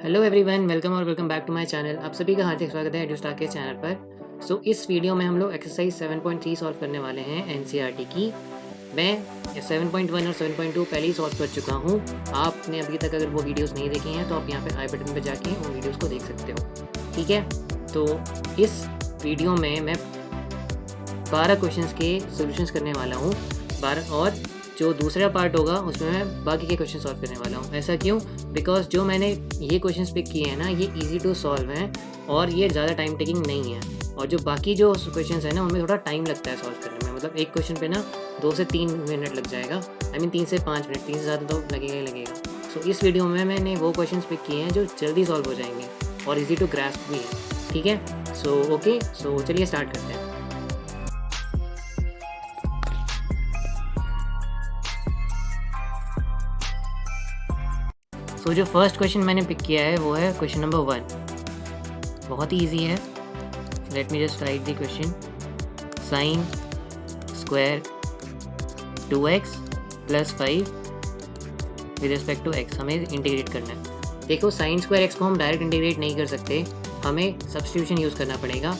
Hello everyone, welcome back to my channel. आप सभी का हार्दिक स्वागत है एडुस्टार के चैनल पर। इस वीडियो में हम लोग एक्सरसाइज 7.3 सॉल्व करने वाले हैं एनसीईआरटी की। मैं 7.1 और 7.2 पहले ही सॉल्व कर चुका हूँ। आपने अभी तक अगर वो वीडियोस नहीं देखी हैं तो आप यहाँ पे आई बटन पे जाके उन वीडियोस को देख सकते हो, ठीक है। तो इस वीडियो में मैं 12 क्वेश्चंस के सॉल्यूशंस करने वाला हूँ 12, और जो दूसरा पार्ट होगा उसमें मैं बाकी के क्वेश्चन सॉल्व करने वाला हूँ। ऐसा क्यों? बिकॉज जो मैंने ये क्वेश्चंस पिक किए हैं ना, ये इजी टू सॉल्व हैं और ये ज़्यादा टाइम टेकिंग नहीं है। और जो बाकी जो क्वेश्चंस हैं ना, उनमें थोड़ा टाइम लगता है सॉल्व करने में। मतलब एक क्वेश्चन पे ना 2 से 3 मिनट लग जाएगा। आई मीन 3 से 5 मिनट, 3 से ज़्यादा तो लगेगा ही लगेगा। इस वीडियो में मैंने वो क्वेश्चन पिक किए हैं जो जल्दी सॉल्व हो जाएंगे और ईजी टू ग्रास्प भी है, ठीक है। ओके, चलिए स्टार्ट करते हैं। जो फर्स्ट क्वेश्चन मैंने पिक किया है वो है क्वेश्चन नंबर 1। बहुत ही ईजी है। Let me just write the question. Sine square 2x + 5 with respect to x हमें इंटीग्रेट करना है। देखो, साइन स्क्वायर x को हम डायरेक्ट इंटीग्रेट नहीं कर सकते, हमें सब्स्टिट्यूशन यूज़ करना पड़ेगा,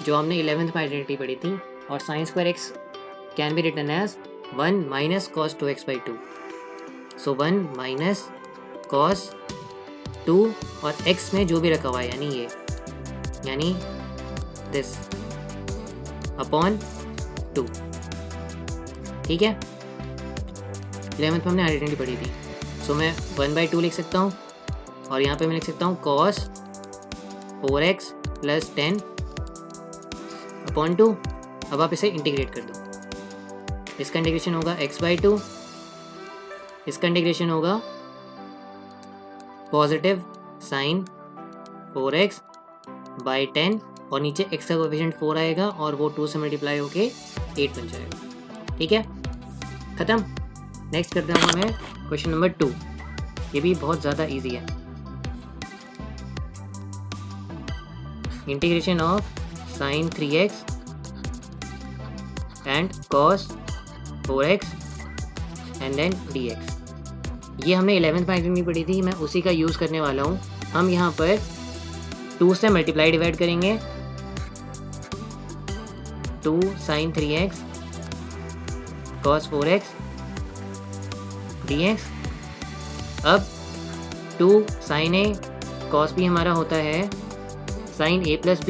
जो हमने 11th में आइडेंटिटी पढ़ी थी। और sine square x can be written as 1 - cos 2x/2। 1 - cos 2 और x में जो भी रखा हुआ है, यानी दिस अपॉन 2, ठीक है। 11th में हमने आइडेंटिटी पढ़ी थी। मैं 1/2 लिख सकता हूँ और यहाँ पे मैं लिख सकता हूँ cos 4x + 10 अपॉन 2। अब आप इसे इंटीग्रेट कर दो। इसका इंटीग्रेशन होगा x/2, इसका इंटीग्रेशन होगा पॉजिटिव साइन 4x बाई 10, और नीचे x का कोएफिशिएंट 4 आएगा और वो 2 से मल्टीप्लाई होके 8 बन जाएगा, ठीक है। ख़त्म। नेक्स्ट करते हैं मैं क्वेश्चन नंबर 2। ये भी बहुत ज़्यादा इजी है। Integration of sine 3x and cos 4x and then dx। ये हमने 11th में आइडेंटिटी पढ़ी थी, मैं उसी का यूज़ करने वाला हूँ। हम यहाँ पर 2 से मल्टीप्लाई डिवाइड करेंगे। 2 sin 3x cos 4x dx। अब 2 sin a cos b हमारा होता है sin a + b।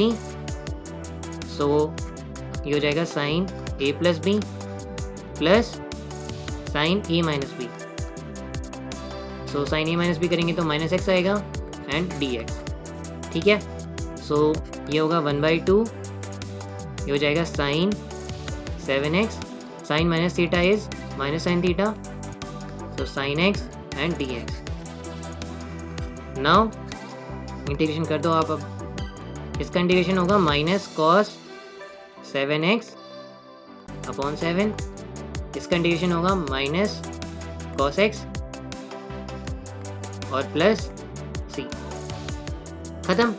ये हो जाएगा sin a + b plus sin a - b। sin a - b करेंगे तो -x आएगा एंड dx, ठीक है। ये होगा 1/2, ये हो जाएगा sin 7x, sin - theta is -sin theta, sin x and dx। Now integration कर दो आप। अब इसका इंटीग्रेशन होगा -cos 7x अपॉन 7, इसका इंटीग्रेशन होगा -cos x और प्लस c। खत्म।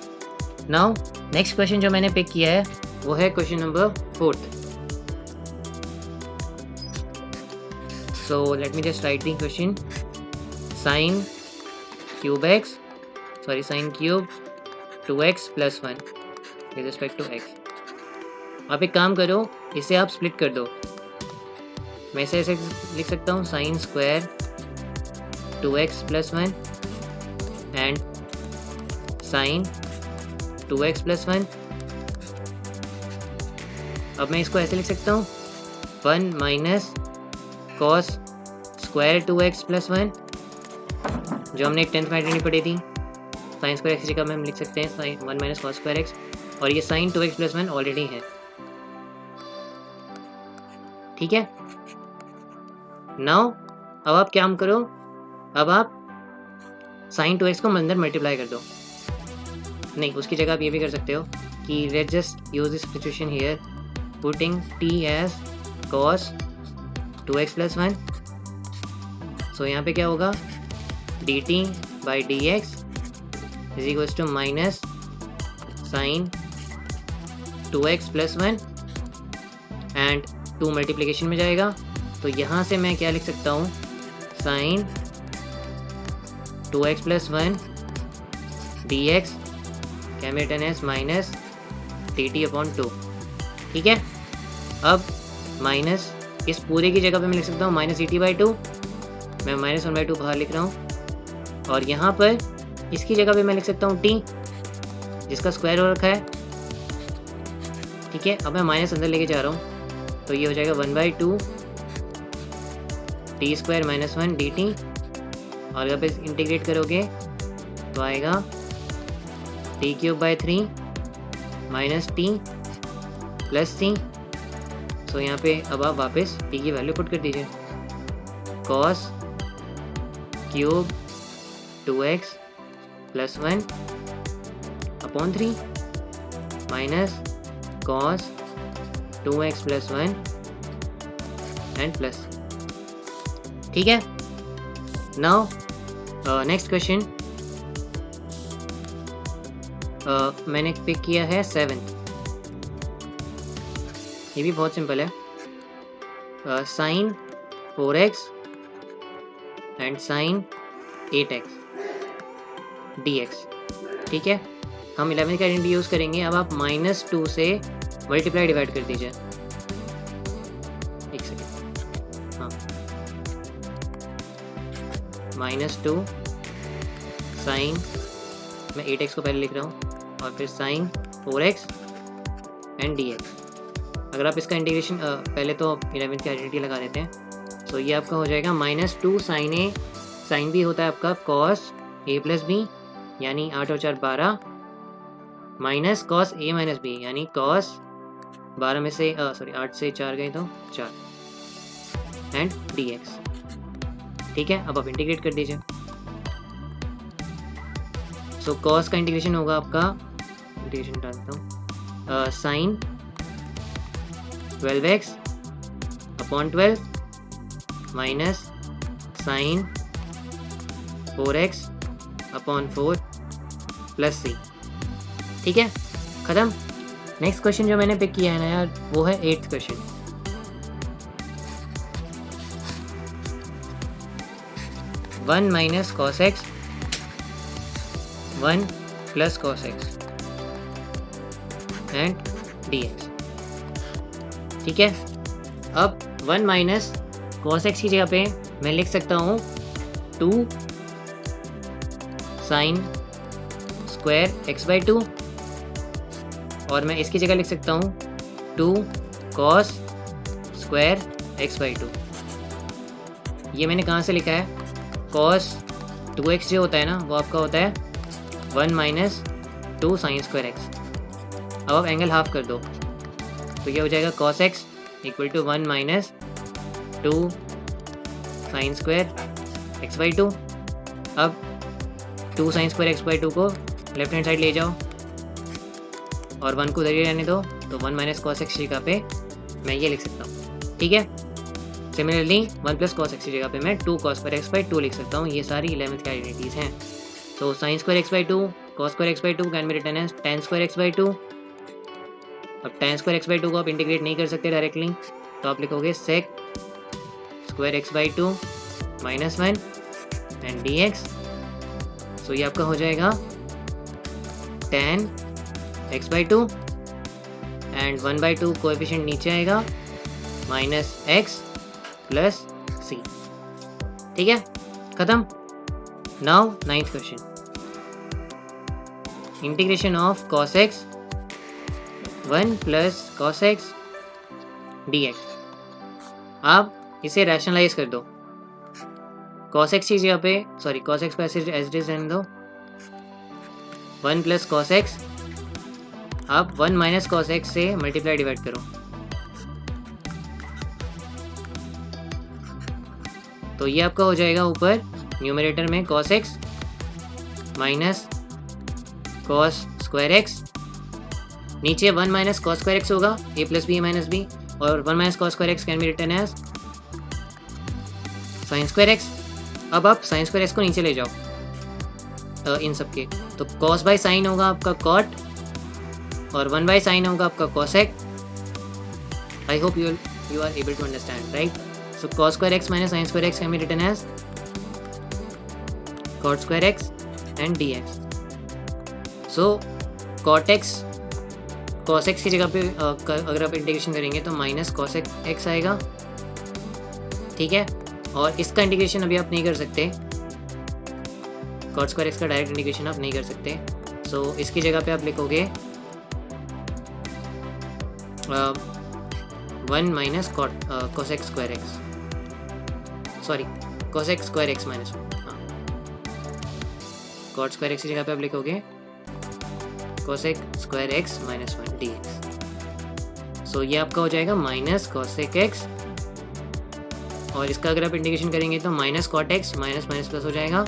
नाउ नेक्स्ट क्वेश्चन जो मैंने पिक किया है वो है question number 4। Let me just write the question. Sine cube 2x + 1 with respect to x। आप एक काम करो, इसे आप स्प्लिट कर दो। मैं इसे ऐसे लिख सकता हूँ, sign square 2x + 1 and sign 2x + 1। अब मैं इसको ऐसे लिख सकता हूँ, 1 - cos स्क्वायर 2x + 1, जो हमने 10th में आइडेंटिटी पढ़ी थी। साइन स्क्वायर x की जगह में हम लिख सकते हैं साइन 1 - cos स्क्वायर x, और ये साइन 2x + 1 ऑलरेडी है, ठीक है। नाउ अब आप क्या करो, अब आप साइन 2x को अंदर मल्टीप्लाई कर दो। नहीं, उसकी जगह आप ये भी कर सकते हो कि let's just use this situation here, putting t as cos 2x + 1। यहाँ पे क्या होगा, dt/dx is equals to minus sine 2x + 1 and 2 multiplication में जाएगा। तो यहाँ से मैं क्या लिख सकता हूँ, sine 2x + 1 dx can be written as minus dt upon 2। ठीक है, अब माइनस इस पूरे की जगह पे मैं लिख सकता हूँ माइनस dt/2, मैं -1/2 बाहर लिख रहा हूँ, और यहाँ पर इसकी जगह पे मैं लिख सकता हूँ t जिसका स्क्वायर हो रखा है। ठीक है, अब मैं माइनस अंदर लेके जा रहा हूँ, तो ये हो जाएगा 1/2 t² - 1 dt, और अगर आप इंटीग्रेट करोगे तो आएगा t³ -3 - t प्लस c। सो यहाँ पे अब आप वापस t की वैल्यू पुट कर दीजिए, cos cube 2x + 1 upon 3 minus cos 2x + 1 and plus. ठीक है, नाउ नेक्स्ट क्वेश्चन मैंने पिक किया है 7th। ये भी बहुत सिंपल है, sin 4x and sin 8x dx। ठीक है, हम 11th का आइडेंटिटी यूज़ करेंगे। अब आप -2 से मल्टीप्लाई डिवाइड कर दीजिए। एक सेकेंड, हाँ, -2 sin, मैं 8x को पहले लिख रहा हूँ, और फिर sin 4x एंड dx। अगर आप इसका इंटीग्रेशन पहले तो 11th की आइडेंटिटी लगा देते हैं, तो ये आपका हो जाएगा -2 sin a, sin b होता है आपका cos a + b यानी 8 और 4 12, माइनस cos a - b यानी cos 12 में से 8 से 4 गए तो 4 एंड dx। ठीक है, अब आप इंटीग्रेट कर दीजिए। सो cos का इंटीग्रेशन होगा आपका, इंटीग्रेशन डालता हूँ, sin 12x upon 12 minus sin 4x upon 4 plus c। ठीक है, ख़त्म। नेक्स्ट क्वेश्चन जो मैंने पिक किया है ना यार, वो है 8th question. One minus cos x 1 plus cos x and dx। ठीक है, अब 1 माइनस cos x की जगह पे मैं लिख सकता हूँ 2 sin स्क्वायर x/2, और मैं इसकी जगह लिख सकता हूँ 2 cos स्क्वायर x/2। ये मैंने कहाँ से लिखा है, cos 2x जो होता है ना, वो आपका होता है 1 माइनस 2 sin स्क्वायर x। अब आप एंगल हाफ कर दो, तो ये हो जाएगा cos x = 1 minus 2 sin square x/2। अब 2 sin स्क्वायर x/2 को लेफ्ट हैंड साइड ले जाओ और 1 को उधर ही रहने दो, तो 1 माइनस cos x की जगह पे मैं ये लिख सकता हूँ। ठीक है, सिमिलरली 1 प्लस cos x की जगह पे मैं 2 cos स्क्वायर x/2 लिख सकता हूँ। ये सारी 11th की आइडेंटिटीज़ हैं। तो sin square x/2 cos square x/2 can be written as tan square x/2। अब tan स्क्वायर x/2 को आप इंटीग्रेट नहीं कर सकते डायरेक्टली, तो आप लिखोगे sec square x/2 -1 and dx। सो ये आपका हो जाएगा tan x/2 एंड 1/2 कोएफिशिएंट नीचे आएगा -x प्लस c। ठीक है, खत्म। Now 9th question, integration of cos x 1 plus cos x dx। आप इसे रैशनलाइज कर दो, cos x की जगह पे cos x को ऐसे एज इट इज रहने दो, 1 प्लस cos x, आप 1 माइनस cos x से मल्टीप्लाई डिवाइड करो, तो ये आपका हो जाएगा ऊपर न्यूमरेटर में cos x minus cos square x, नीचे 1 माइनस cos स्क्वायर x होगा, a plus B minus B, और 1 minus cos square x can be written as sin square x। अब आप sin स्क्वायर x को नीचे ले जाओ इन सब के, तो cos बाई साइन होगा आपका cot, और 1 बाई साइन होगा आपका cosec। I hope you are able to understand, right? So cos square x minus sin square x can be written as cot square x and dx। So cot x cos x की जगह पे अगर आप integration करेंगे तो minus cos x आएगा, ठीक है। और इसका इंटीग्रेशन अभी आप नहीं कर सकते, कॉट स्क्वायर एक्स का डायरेक्ट इंटीग्रेशन आप नहीं कर सकते। सो इसकी जगह पे आप लिखोगे 1 minus cos x square x, sorry cos x square x minus cot square x की जगह पे आप लिखोगे cosec square x minus 1 d x. So ये आपका हो जाएगा माइनस कोसेक एक्स, और इसका अगर आप इंटीग्रेशन करेंगे तो minus cot x minus minus plus हो जाएगा,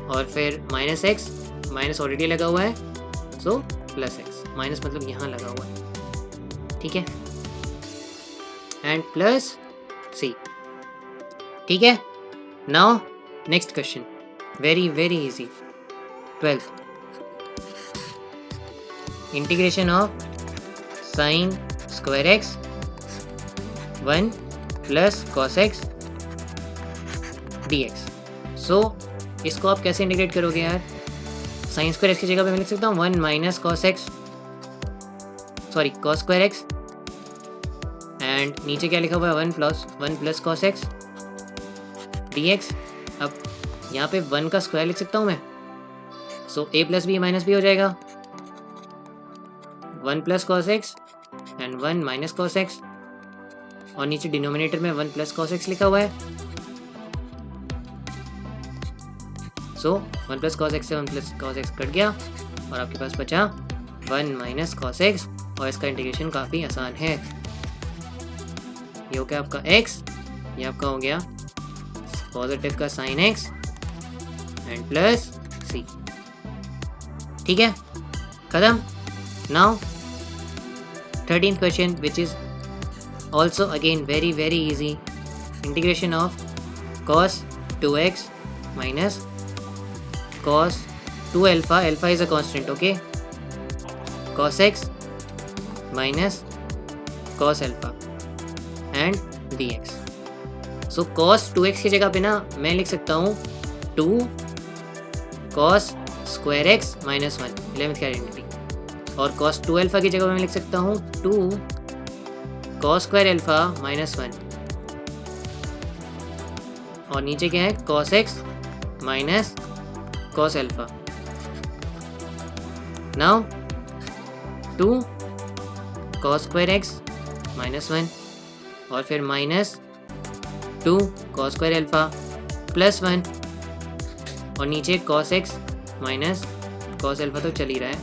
और फिर माइनस एक्स, माइनस ऑलरेडी लगा हुआ है सो प्लस एक्स, माइनस मतलब यहाँ लगा हुआ है, ठीक है, एंड प्लस सी, ठीक है। Now next question, very very easy, 12th, integration of sine square x 1 plus cos x d x. So इसको आप कैसे इंटीग्रेट करोगे यार? साइन स्क्वायर एक्स की जगह पे मैं लिख सकता हूँ 1 minus cos x, sorry cos square x, and नीचे क्या लिखा हुआ है 1 plus cos x d x. अब यहाँ पे 1 का स्क्वायर लिख सकता हूँ मैं, so a plus B minus B हो जाएगा, 1 plus cos x and 1 minus cos x, और नीचे डिनोमिनेटर में 1 प्लस कॉस एक्स लिखा हुआ है, सो 1 प्लस कॉस एक्स से 1 प्लस कॉस एक्स कट गया और आपके पास बचा 1 माइनस कॉस एक्स, और इसका इंटीग्रेशन काफ़ी आसान है। ये हो गया आपका x, ये आपका हो गया पॉजिटिव का sine x and plus c, ठीक है, खत्म। Now 13th question which is also again very very easy, integration of cos 2x minus cos 2 alpha, alpha is a constant, okay, cos x minus cos alpha and dx। So cos 2x की जगह पे ना मैं लिख सकता हूँ 2 cos square x minus 1, 11th की identity, और cos 2 अल्फा की जगह पे मैं लिख सकता हूँ 2 cos स्क्वायर अल्फा माइनस 1, और नीचे क्या है cos x minus cos alpha. Now 2 cos square x minus 1, और फिर minus 2 cos square alpha plus 1, और नीचे cos x minus cos alpha तो चल ही रहा है,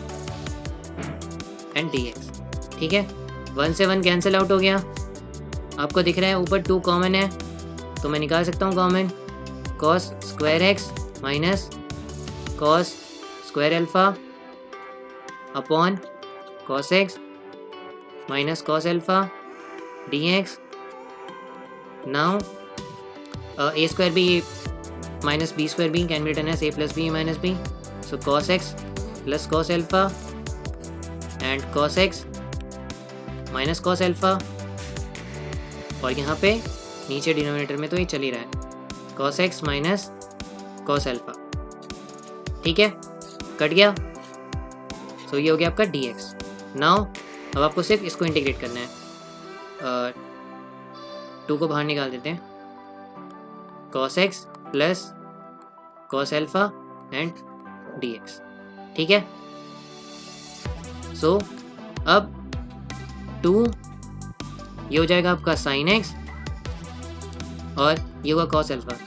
एंड dx, ठीक है। 1 से 1 कैंसिल आउट हो गया, आपको दिख रहा है ऊपर 2 कॉमन है, तो मैं निकाल सकता हूँ common, cos square x minus cos square alpha upon cos x minus cos अल्फा dx। Now a square B minus B square B can be written as a plus B minus B, so cos x plus cos अल्फा and cos x minus cos अल्फा, और यहाँ पे नीचे denominator में तो ये चल ही रहा है cos x minus cos alpha, ठीक है, कट गया। सो ये हो गया आपका dx। नाउ अब आपको सिर्फ इसको इंटीग्रेट करना है, 2 को बाहर निकाल देते हैं, cos x प्लस cos अल्फा एंड dx, ठीक है। सो अब 2 ये हो जाएगा आपका sin x, और ये होगा cos अल्फा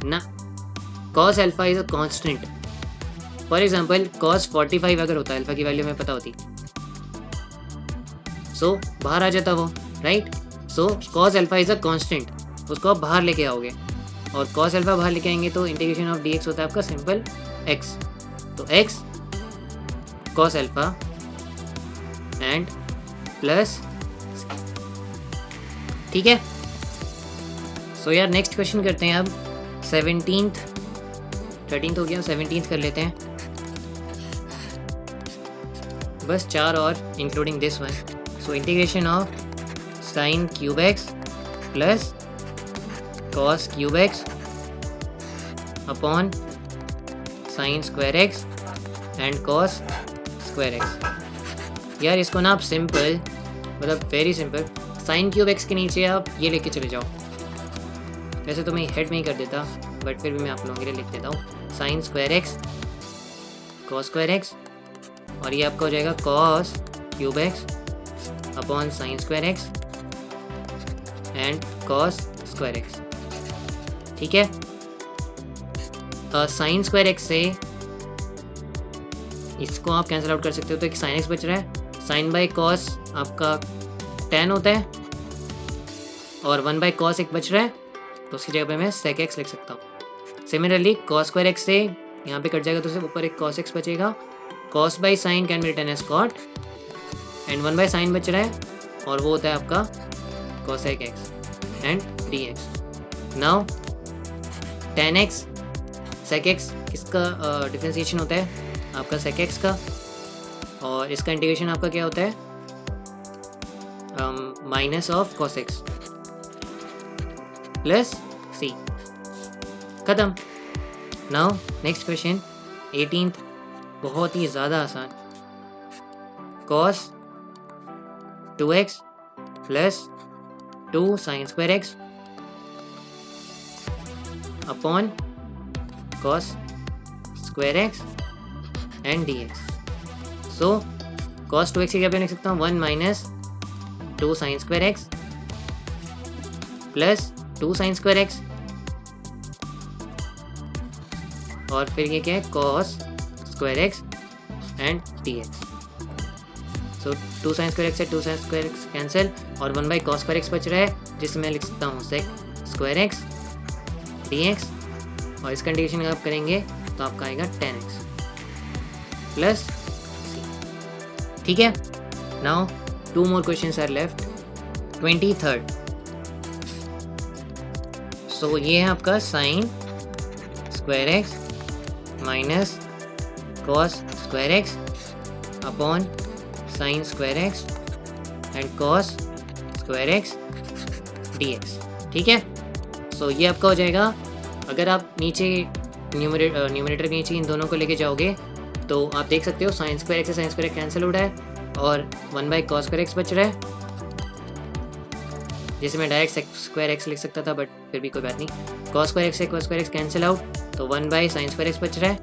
ना, cos alpha is a constant. For example cos 45 अगर होता है, अल्फा की वैल्यू में पता होती, सो बाहर आ जाता वो, right. So cos alpha is a constant, उसको आप बाहर लेके आओगे, और cos अल्फा बाहर लेके आएंगे तो इंटीग्रेशन ऑफ dx होता है आपका सिंपल x, तो x cos अल्फा एंड प्लस, ठीक है। सो यार नेक्स्ट क्वेश्चन करते हैं अब 17th, 13th हो गया, 17th कर लेते हैं, बस 4 और including this one. So integration of sine cube x plus cos cube x upon sine square x and cos square x. यार इसको ना आप सिंपल, मतलब very simple, sine cube x के नीचे आप ये लेके चले जाओ। वैसे तो मैं हेड में ही कर देता, बट फिर भी मैं आप लोगों के लिए लिख देता हूँ। Sign square x cos square x, और ये आपका हो जाएगा cos cube x upon sine square x and cos square x. ठीक है, साइन स्क्वायर एक्स से इसको आप कैंसिल आउट कर सकते हो, तो एक साइन एक्स बच रहा है। साइन बाई कॉस आपका tan होता है, और 1 बाई कॉस एक बच रहा है, तो उसकी जगह पे मैं सेक एक्स लिख सकता हूँ। सिमिलरली कॉस स्क्वायर एक्स से यहाँ पे कट जाएगा, तो सिर्फ ऊपर एक कॉस एक्स बचेगा। Cos by sine can be written as cot, and 1 by sine बच रहा है, और वो होता है आपका cosec x and d x. Now tan x sec x, किसका डिफ्रेंसिएशन होता है? आपका सेक एक्स का, और इसका इंटीग्रेशन आपका क्या होता है? Minus of cos x plus C. खत्म। नाउ नेक्स्ट क्वेश्चन 18th, बहुत ही ज़्यादा आसान। Cos 2x plus 2 sine square x upon cos square x and d x. So cos 2x की क्या लिख सकता हूँ? 1 minus 2 sine square x plus 2 sine square x, और फिर ये क्या है? Cos square x and d x. So 2 sine square x से 2 साइन स्क्वायर एक्स कैंसिल, और 1 बाई कॉस स्क्वायर एक्स बच रहा है, जिसमें मैं लिख सकता हूँ sec square x d x, और इसका इंटीग्रेशन आप करेंगे तो आपका आएगा tan एक्स प्लस सी। ठीक है, now 2 more questions are left। 23rd, सो ये है आपका sign square x minus cos square x upon sine square x and cos square x d x. ठीक है, सो ये आपका हो जाएगा। अगर आप नीचे न्यूमरेटर के नीचे इन दोनों को लेके जाओगे तो आप देख सकते हो साइन स्क्वायर एक्स से साइन स्क्वायर एक्स कैंसिल हो रहा है, और 1 बाई कॉस स्क्वायर एक्स बच रहा है, जिसे मैं डायरेक्ट सेक स्क्वायर एक्स लिख सकता था, बट फिर भी कोई बात नहीं। कॉस स्क्वायर एक्स से cos square x cancel out, तो 1 बाई साइन स्क्वायर एक्स बच रहा है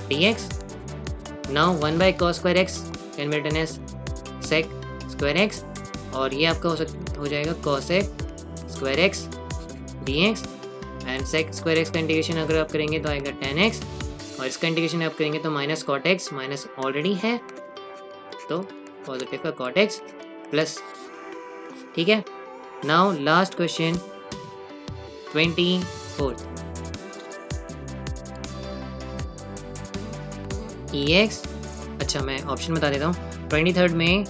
d x. Now 1 by cos square x can be written as sec square x, और ये आपका हो जाएगा cosec square x d x, and sec square x का इंटीग्रेशन अगर आप करेंगे तो आएगा tan एक्स, और इसका इंटीग्रेशन आप करेंगे तो minus cot x, minus already है तो पॉजिटिव का कॉट एक्स प्लस। ठीक है, now last question 24th, EX। अच्छा मैं ऑप्शन बता देता हूँ। 23rd में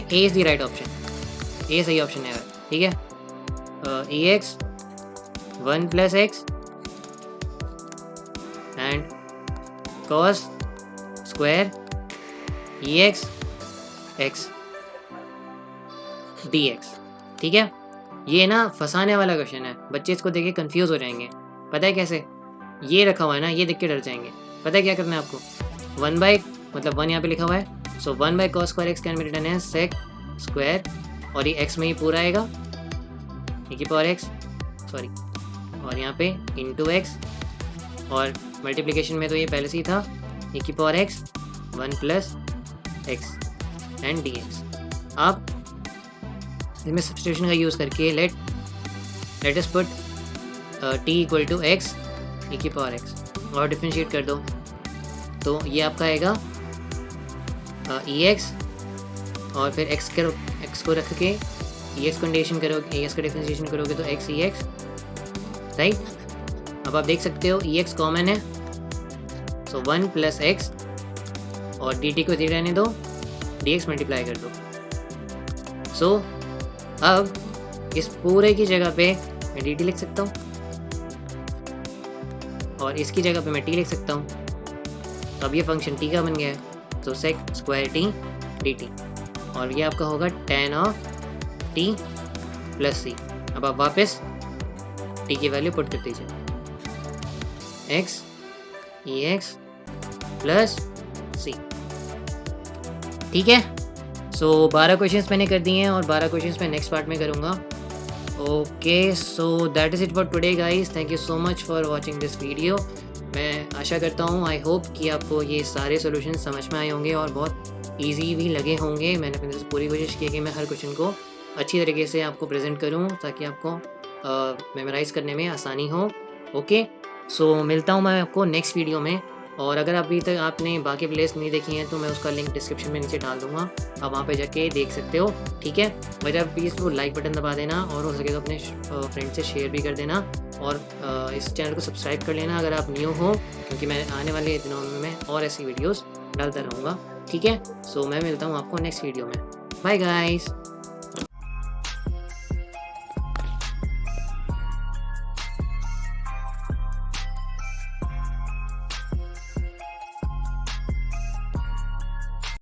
A is the right option, A सही ऑप्शन है। ठीक है, EX 1 plus x and cos square EX x d x. ठीक है, ये ना फंसाने वाला क्वेश्चन है, बच्चे इसको देख के कन्फ्यूज़ हो जाएंगे। पता है कैसे? ये रखा हुआ है ना, ये देख के डर जाएंगे। पता है क्या करना है आपको? 1 बाई, मतलब 1 यहाँ पे लिखा हुआ है, so 1 by cos square x can be written as sec square, और ये एक्स में ही पूरा आएगा e की पावर एक्स, सॉरी, और यहाँ पे इंटू एक्स, और मल्टीप्लिकेशन में तो ये पहले से ही था e की power x 1 plus x and d x. आप इसमें सब्स्टिट्यूशन का यूज़ करके let us put t equal to x e की पावर एक्स, और डिफ्रेंशिएट कर दो, तो ये आपका आएगा EX, और फिर x को रख के EX को डिफ्रेंशिएशन करोगे तो x EX, राइट। अब आप देख सकते हो EX कॉमन है, सो 1 प्लस एक्स, और dt को 0 रहने दो, dx मल्टीप्लाई कर दो। सो अब इस पूरे की जगह पे मैं dt लिख सकता हूँ, और इसकी जगह पे मैं t लिख सकता हूँ। अब ये फंक्शन t का बन गया है, तो सेक स्क्वायर t dt, और ये आपका होगा tan of t plus c। अब आप वापस t की वैल्यू पुट कर दीजिए, एक्स ई एक्स प्लस सी। ठीक है, सो 12 क्वेश्चंस मैंने कर दिए हैं और 12 क्वेश्चंस मैं नेक्स्ट पार्ट में करूँगा। Okay, so that is it for today guys. Thank you so much for watching this video. मैं आशा करता हूँ, आई होप कि आपको ये सारे सॉल्यूशन समझ में आए होंगे और बहुत ईजी भी लगे होंगे। मैंने अपनी तरफ से पूरी कोशिश की है कि मैं हर क्वेश्चन को अच्छी तरीके से आपको प्रेजेंट करूँ ताकि आपको मेमोराइज़ करने में आसानी हो। ओके, सो मिलता हूँ मैं आपको नेक्स्ट वीडियो में। और अगर अभी तक आपने बाकी प्लेलिस्ट नहीं देखी हैं तो मैं उसका लिंक डिस्क्रिप्शन में नीचे डाल दूँगा, आप वहाँ पे जाके देख सकते हो। ठीक है, मेरा प्लीज़ वो लाइक बटन दबा देना और हो सके तो अपने फ्रेंड से शेयर भी कर देना और इस चैनल को सब्सक्राइब कर लेना अगर आप न्यू हो, क्योंकि मैं आने वाले दिनों में मैं और ऐसी वीडियोज़ डालता रहूँगा। ठीक है, सो मैं मिलता हूँ आपको नेक्स्ट वीडियो में। Bye guys.